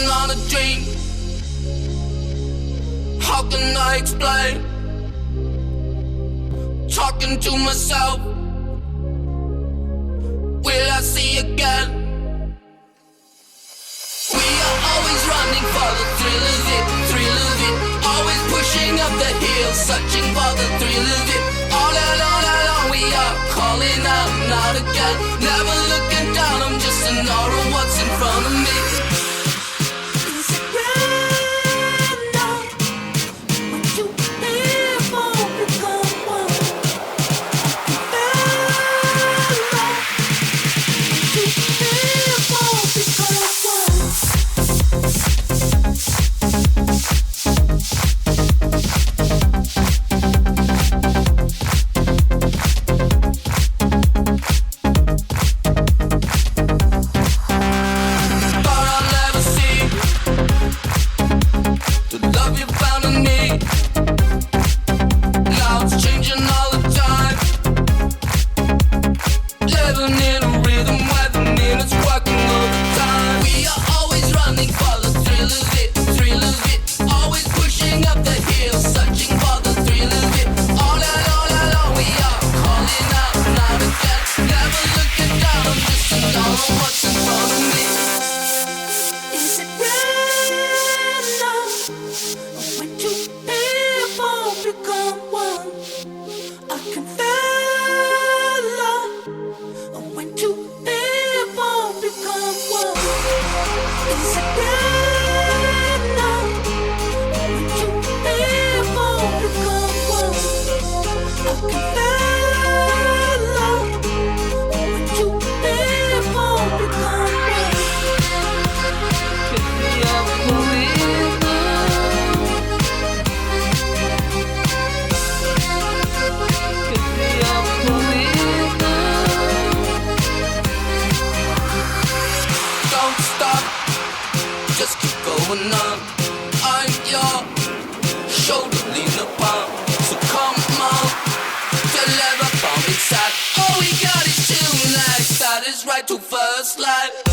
living on a dream. How can I explain? Talking to myself. Will I see again? We are always running for the thrill of it, thrill of it. Always pushing up the hill, searching for the thrill of it. All along we are calling out and out again. Never looking down, I'm just an aura of what's in front of me. Is it right now? Would you live or become one? Would you live or become one? I'm your shoulder, lean upon. So come on, deliver from inside. All we got is tonight. That is right to first light.